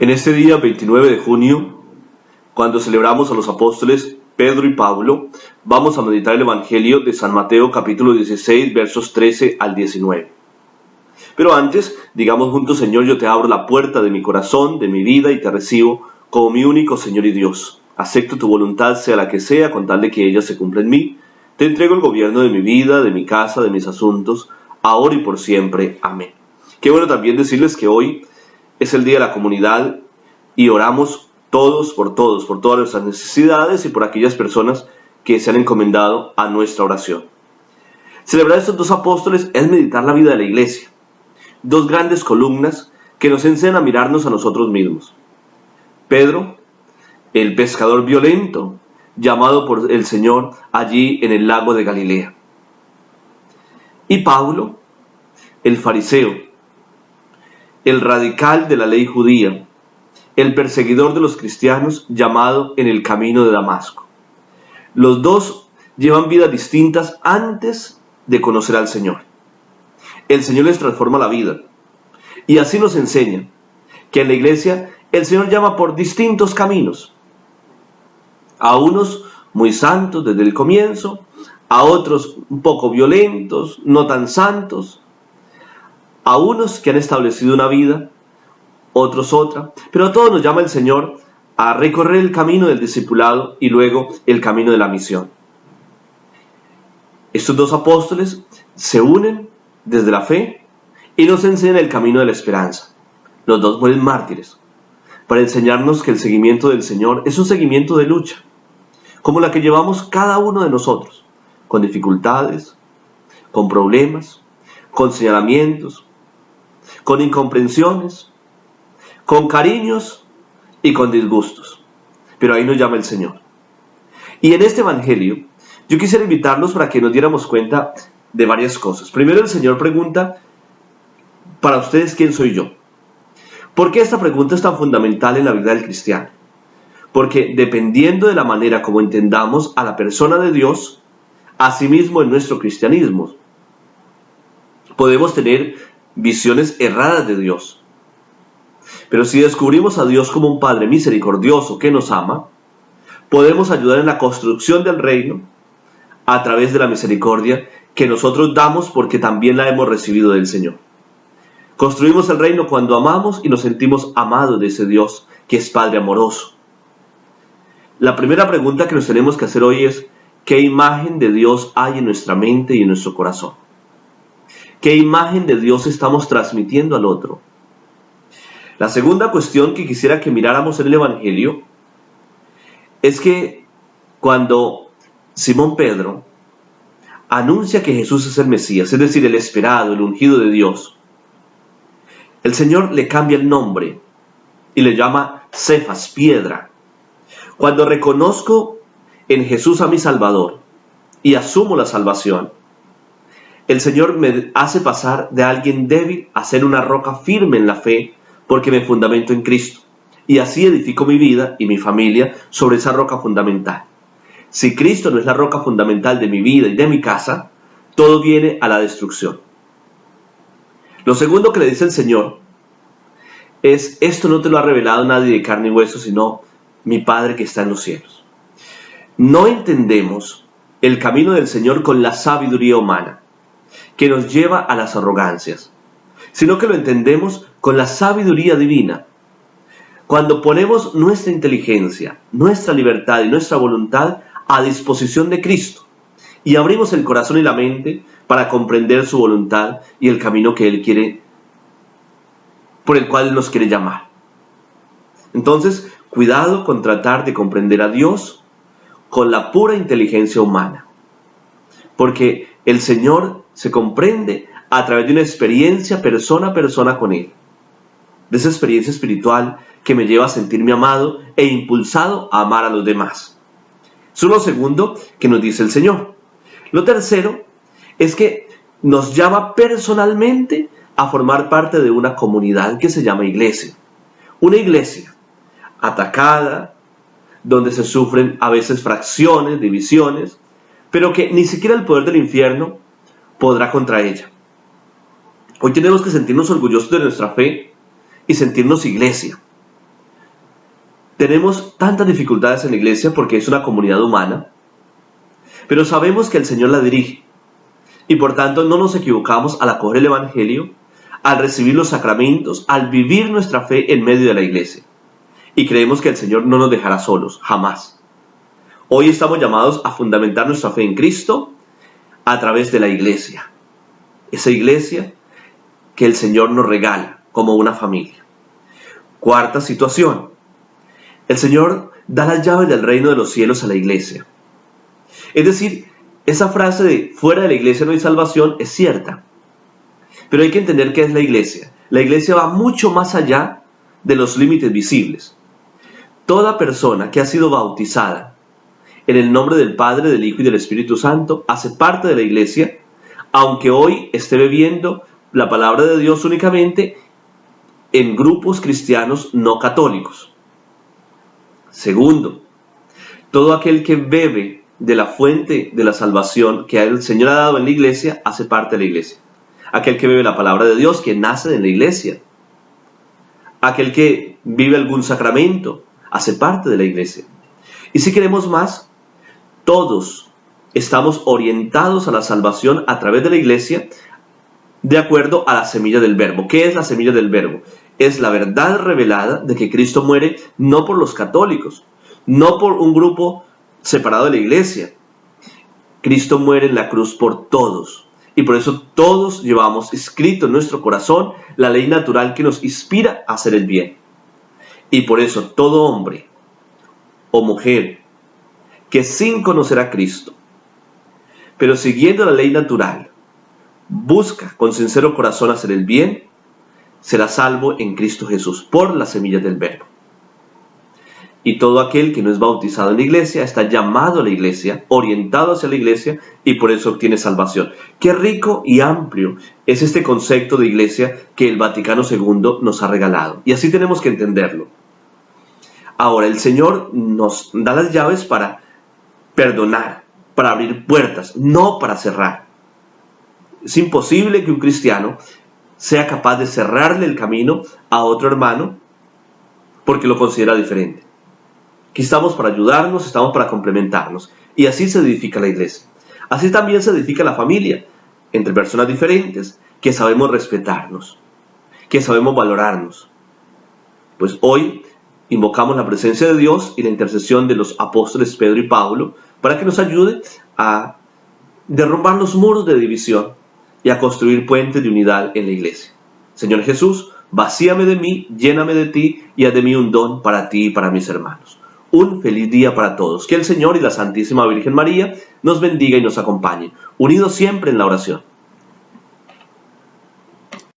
En este día 29 de junio, cuando celebramos a los apóstoles Pedro y Pablo, vamos a meditar el Evangelio de San Mateo capítulo 16, versos 13 al 19. Pero antes, digamos juntos: Señor, yo te abro la puerta de mi corazón, de mi vida, y te recibo como mi único Señor y Dios. Acepto tu voluntad, sea la que sea, con tal de que ella se cumpla en mí. Te entrego el gobierno de mi vida, de mi casa, de mis asuntos, ahora y por siempre. Amén. Qué bueno también decirles que hoy es el día de la comunidad y oramos todos, por todas nuestras necesidades y por aquellas personas que se han encomendado a nuestra oración. Celebrar estos dos apóstoles es meditar la vida de la iglesia. Dos grandes columnas que nos enseñan a mirarnos a nosotros mismos. Pedro, el pescador violento, llamado por el Señor allí en el lago de Galilea. Y Pablo, el fariseo, el radical de la ley judía, el perseguidor de los cristianos, llamado en el camino de Damasco. Los dos llevan vidas distintas antes de conocer al Señor. El Señor les transforma la vida. Y así nos enseña que en la iglesia el Señor llama por distintos caminos. A unos muy santos desde el comienzo, a otros un poco violentos, no tan santos, a unos que han establecido una vida, otros otra, pero a todos nos llama el Señor a recorrer el camino del discipulado y luego el camino de la misión. Estos dos apóstoles se unen desde la fe y nos enseñan el camino de la esperanza. Los dos mueren mártires para enseñarnos que el seguimiento del Señor es un seguimiento de lucha, como la que llevamos cada uno de nosotros, con dificultades, con problemas, con señalamientos, con incomprensiones, con cariños y con disgustos. Pero ahí nos llama el Señor. Y en este Evangelio, yo quisiera invitarlos para que nos diéramos cuenta de varias cosas. Primero, el Señor pregunta: para ustedes, ¿quién soy yo? ¿Por qué esta pregunta es tan fundamental en la vida del cristiano? Porque dependiendo de la manera como entendamos a la persona de Dios, asimismo en nuestro cristianismo, podemos tener visiones erradas de Dios. Pero si descubrimos a Dios como un Padre misericordioso que nos ama, podemos ayudar en la construcción del reino a través de la misericordia que nosotros damos porque también la hemos recibido del Señor. Construimos el reino cuando amamos y nos sentimos amados de ese Dios que es Padre amoroso. La primera pregunta que nos tenemos que hacer hoy es: ¿qué imagen de Dios hay en nuestra mente y en nuestro corazón? ¿Qué imagen de Dios estamos transmitiendo al otro? La segunda cuestión que quisiera que miráramos en el Evangelio es que cuando Simón Pedro anuncia que Jesús es el Mesías, es decir, el esperado, el ungido de Dios, el Señor le cambia el nombre y le llama Cefas, piedra. Cuando reconozco en Jesús a mi Salvador y asumo la salvación, el Señor me hace pasar de alguien débil a ser una roca firme en la fe, porque me fundamento en Cristo. Y así edifico mi vida y mi familia sobre esa roca fundamental. Si Cristo no es la roca fundamental de mi vida y de mi casa, todo viene a la destrucción. Lo segundo que le dice el Señor es: esto no te lo ha revelado nadie de carne y hueso, sino mi Padre que está en los cielos. No entendemos el camino del Señor con la sabiduría humana, que nos lleva a las arrogancias, sino que lo entendemos con la sabiduría divina. Cuando ponemos nuestra inteligencia, nuestra libertad y nuestra voluntad a disposición de Cristo y abrimos el corazón y la mente para comprender su voluntad y el camino que Él quiere, por el cual Él nos quiere llamar. Entonces, cuidado con tratar de comprender a Dios con la pura inteligencia humana, porque el Señor se comprende a través de una experiencia persona a persona con Él, de esa experiencia espiritual que me lleva a sentirme amado e impulsado a amar a los demás. Eso es lo segundo que nos dice el Señor. Lo tercero es que nos llama personalmente a formar parte de una comunidad que se llama iglesia. Una iglesia atacada, donde se sufren a veces fracciones, divisiones, pero que ni siquiera el poder del infierno podrá contra ella. Hoy tenemos que sentirnos orgullosos de nuestra fe y sentirnos iglesia. Tenemos tantas dificultades en la iglesia porque es una comunidad humana, pero sabemos que el Señor la dirige y por tanto no nos equivocamos al acoger el Evangelio, al recibir los sacramentos, al vivir nuestra fe en medio de la iglesia. Y creemos que el Señor no nos dejará solos, jamás. Hoy estamos llamados a fundamentar nuestra fe en Cristo a través de la iglesia. Esa iglesia que el Señor nos regala como una familia. Cuarta situación. El Señor da las llaves del reino de los cielos a la iglesia. Es decir, esa frase de fuera de la iglesia no hay salvación es cierta. Pero hay que entender qué es la iglesia. La iglesia va mucho más allá de los límites visibles. Toda persona que ha sido bautizada en el nombre del Padre, del Hijo y del Espíritu Santo hace parte de la iglesia, aunque hoy esté bebiendo la palabra de Dios únicamente en grupos cristianos no católicos. Segundo, todo aquel que bebe de la fuente de la salvación que el Señor ha dado en la iglesia hace parte de la iglesia. Aquel que bebe la palabra de Dios, que nace de la iglesia. Aquel que vive algún sacramento, hace parte de la iglesia. Y si queremos más, todos estamos orientados a la salvación a través de la iglesia de acuerdo a la semilla del verbo. ¿Qué es la semilla del verbo? Es la verdad revelada de que Cristo muere no por los católicos, no por un grupo separado de la iglesia. Cristo muere en la cruz por todos. Y por eso todos llevamos escrito en nuestro corazón la ley natural que nos inspira a hacer el bien. Y por eso todo hombre o mujer que sin conocer a Cristo, pero siguiendo la ley natural, busca con sincero corazón hacer el bien, será salvo en Cristo Jesús por las semillas del verbo. Y todo aquel que no es bautizado en la iglesia está llamado a la iglesia, orientado hacia la iglesia y por eso obtiene salvación. Qué rico y amplio es este concepto de iglesia que el Vaticano II nos ha regalado. Y así tenemos que entenderlo. Ahora, el Señor nos da las llaves para perdonar, para abrir puertas, no para cerrar. Es imposible que un cristiano sea capaz de cerrarle el camino a otro hermano porque lo considera diferente. Aquí estamos para ayudarnos, estamos para complementarnos. Y así se edifica la iglesia. Así también se edifica la familia, entre personas diferentes, que sabemos respetarnos, que sabemos valorarnos. Pues hoy invocamos la presencia de Dios y la intercesión de los apóstoles Pedro y Pablo para que nos ayude a derrumbar los muros de división y a construir puentes de unidad en la iglesia. Señor Jesús, vacíame de mí, lléname de ti y haz de mí un don para ti y para mis hermanos. Un feliz día para todos. Que el Señor y la Santísima Virgen María nos bendiga y nos acompañen, unidos siempre en la oración.